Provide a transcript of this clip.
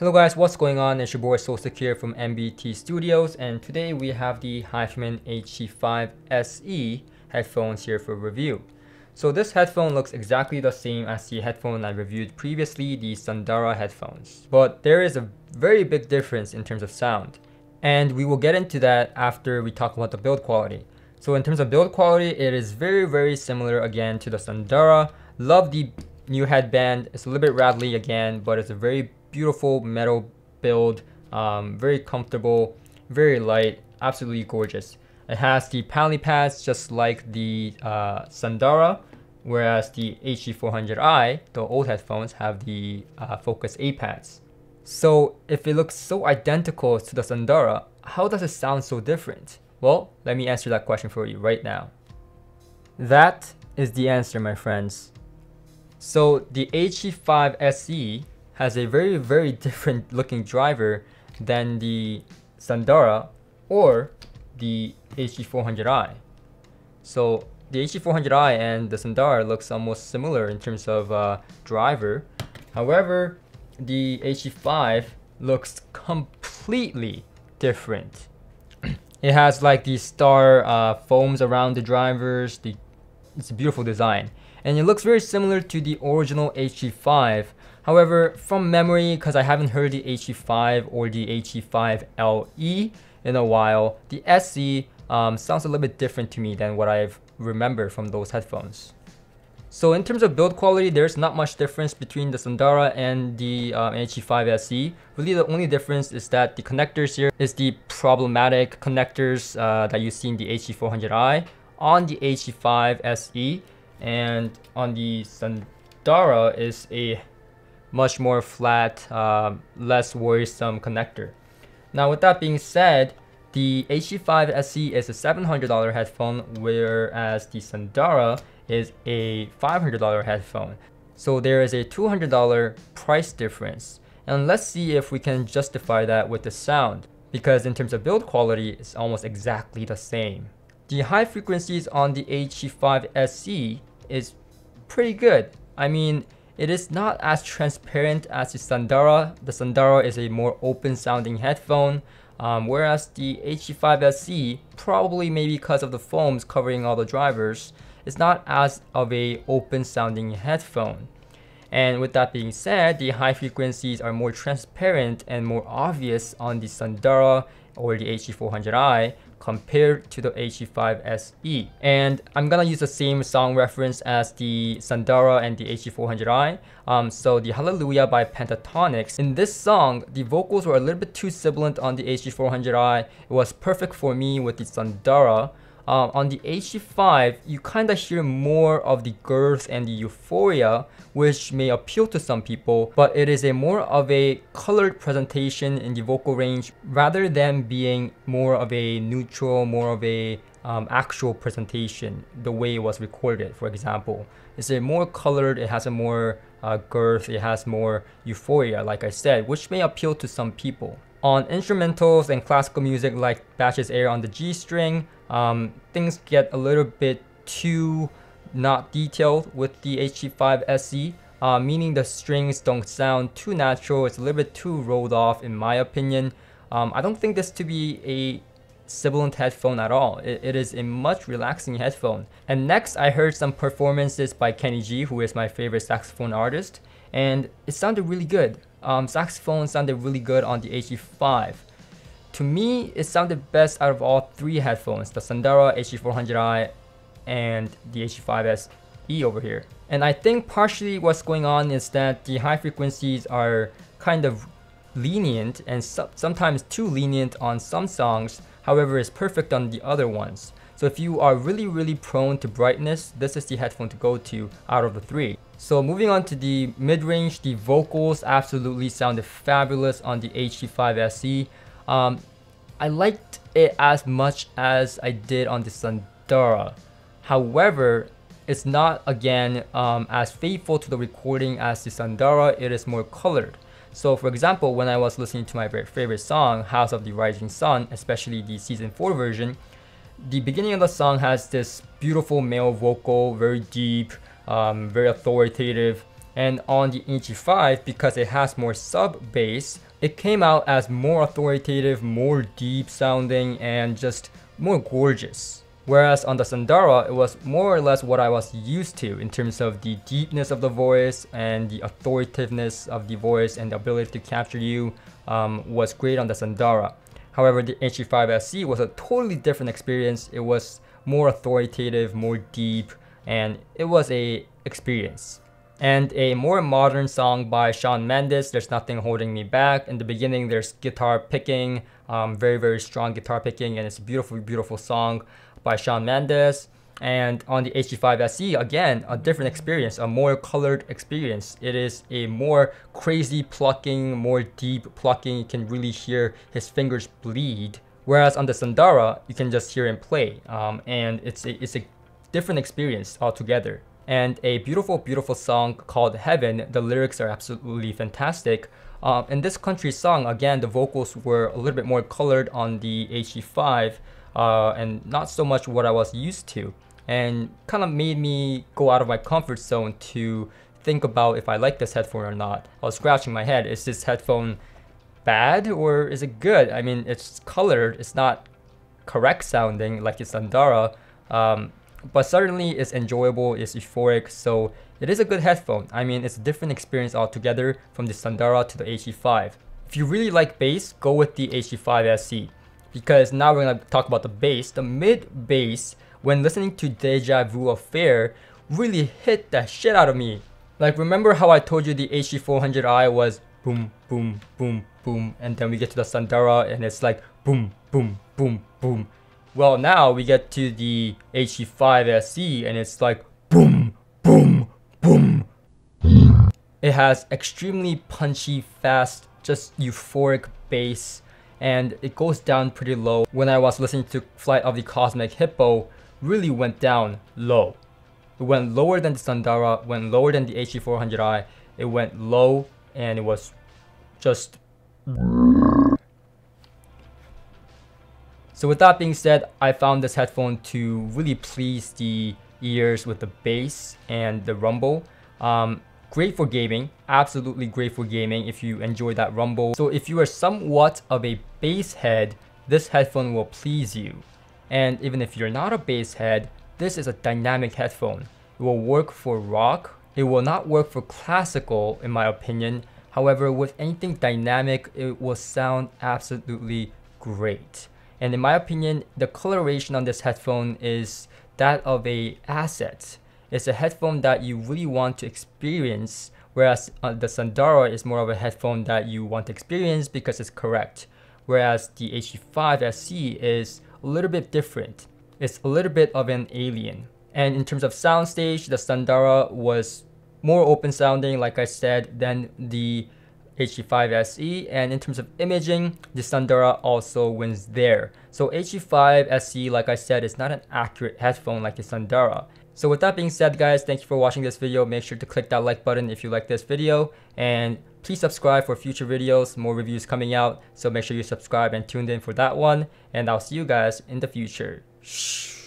Hello guys, what's going on? It's your boy Soulstick here from MBT Studios, and today we have the Hifiman He5se headphones here for review. So this headphone looks exactly the same as the headphone I reviewed previously, the Sundara headphones. But there is a very big difference in terms of sound, and we will get into that after we talk about the build quality. So in terms of build quality, it is very similar again to the Sundara. Love the new headband. It's a little bit rattly again, but it's a very beautiful metal build, very comfortable, very light, absolutely gorgeous. It has the poly pads just like the Sundara, whereas the HE400i, the old headphones, have the Focus A pads. So if it looks so identical to the Sundara, how does it sound so different? Well, let me answer that question for you right now. That is the answer, my friends. So the He5se has a very different looking driver than the Sundara or the HE400i. So the HE400i and the Sundara looks almost similar in terms of driver. However, the HE5 looks completely different. It has like these star foams around the drivers. It's a beautiful design, and it looks very similar to the original HE5. However, from memory, because I haven't heard the HE5 or the HE5LE in a while, the SE sounds a little bit different to me than what I've remembered from those headphones. So in terms of build quality, there's not much difference between the Sundara and the He5se. Really, the only difference is that the connectors here is the problematic connectors that you see in the HE400i on the He5se, and on the Sundara is a much more flat, less worrisome connector. Now with that being said, the He5se is a $700 headphone, whereas the Sundara is a $500 headphone. So there is a $200 price difference. And let's see if we can justify that with the sound, because in terms of build quality, it's almost exactly the same. The high frequencies on the He5se is pretty good. I mean, it is not as transparent as the Sundara. The Sundara is a more open sounding headphone, whereas the He5se, probably maybe because of the foams covering all the drivers, is not as of a open sounding headphone. And with that being said, the high frequencies are more transparent and more obvious on the Sundara or the HE400i compared to the He5se. And I'm gonna use the same song reference as the Sundara and the HE400i. So the Hallelujah by Pentatonix. In this song, the vocals were a little bit too sibilant on the HE400i. It was perfect for me with the Sundara. On the He5, you kind of hear more of the girth and the euphoria, which may appeal to some people, but it is a more of a colored presentation in the vocal range rather than being more of a neutral, more of a actual presentation, the way it was recorded, for example. It's a more colored, it has a more girth, it has more euphoria, like I said, which may appeal to some people. On instrumentals and classical music like Bach's Air on the G string, things get a little bit too not detailed with the He5se, meaning the strings don't sound too natural. It's a little bit too rolled off in my opinion. I don't think this to be a sibilant headphone at all. It is a much relaxing headphone. And next, I heard some performances by Kenny G, who is my favorite saxophone artist, and it sounded really good. Saxophone sounded really good on the He5. To me, it sounded best out of all three headphones, the Sundara, HE400i, and the He5se over here. And I think partially what's going on is that the high frequencies are kind of lenient and sometimes too lenient on some songs. However, it's perfect on the other ones. So if you are really prone to brightness, this is the headphone to go to out of the three. So moving on to the mid-range, the vocals absolutely sounded fabulous on the He5se. I liked it as much as I did on the Sundara. However, it's not again as faithful to the recording as the Sundara. It is more colored. So for example, when I was listening to my very favorite song, House of the Rising Sun, especially the season 4 version, the beginning of the song has this beautiful male vocal, very deep, very authoritative, And on the HE5, because it has more sub bass, it came out as more authoritative, more deep sounding, and just more gorgeous. Whereas on the Sandara, it was more or less what I was used to in terms of the deepness of the voice and the authoritativeness of the voice, and the ability to capture you was great on the Sandara. However, the HE5se was a totally different experience. It was more authoritative, more deep, and it was a experience. And a more modern song by Shawn Mendes, There's Nothing Holding Me Back. In the beginning, there's guitar picking, very, very strong guitar picking, and it's a beautiful, beautiful song by Shawn Mendes. And on the HE5se, again, a different experience, a more colored experience. It is a more crazy plucking, more deep plucking. You can really hear his fingers bleed. Whereas on the Sandara, you can just hear him play, and it's a different experience altogether. And a beautiful, beautiful song called Heaven. The lyrics are absolutely fantastic. In this country song, again, the vocals were a little bit more colored on the HE5, and not so much what I was used to, and kind of made me go out of my comfort zone to think about if I like this headphone or not. I was scratching my head, is this headphone bad or is it good? I mean, it's colored, it's not correct sounding like it's Sandara, but certainly it's enjoyable, it's euphoric, so it is a good headphone. I mean, it's a different experience altogether from the Sandara to the HE5. If you really like bass, go with the HE5se, because now we're going to talk about the bass. The mid bass, when listening to Deja Vu Affair, really hit the shit out of me. Like, remember how I told you the HE400i was boom, boom, boom, boom, and then we get to the Sandara and it's like boom, boom, boom, boom. Well, now we get to the HE5se and it's like boom, boom, boom. It has extremely punchy, fast, just euphoric bass, and it goes down pretty low. When I was listening to Flight of the Cosmic Hippo, really went down low. It went lower than the Sandara, went lower than the HE400i. It went low, and it was just... So with that being said, I found this headphone to really please the ears with the bass and the rumble. Great for gaming, absolutely great for gaming if you enjoy that rumble. So if you are somewhat of a bass head, this headphone will please you. And even if you're not a bass head, this is a dynamic headphone. It will work for rock. It will not work for classical, in my opinion. However, with anything dynamic, it will sound absolutely great. And in my opinion, the coloration on this headphone is that of an asset. It's a headphone that you really want to experience, whereas the Sandara is more of a headphone that you want to experience because it's correct. Whereas the HE5se is a little bit different. It's a little bit of an alien. And in terms of soundstage, the Sandara was more open sounding, like I said, than the HE5se, and in terms of imaging, the Sandara also wins there. So HE5se, like I said, is not an accurate headphone like the Sandara. So with that being said, guys, thank you for watching this video. Make sure to click that like button if you like this video, and please subscribe for future videos, more reviews coming out. So make sure you subscribe and tuned in for that one, and I'll see you guys in the future. Shh.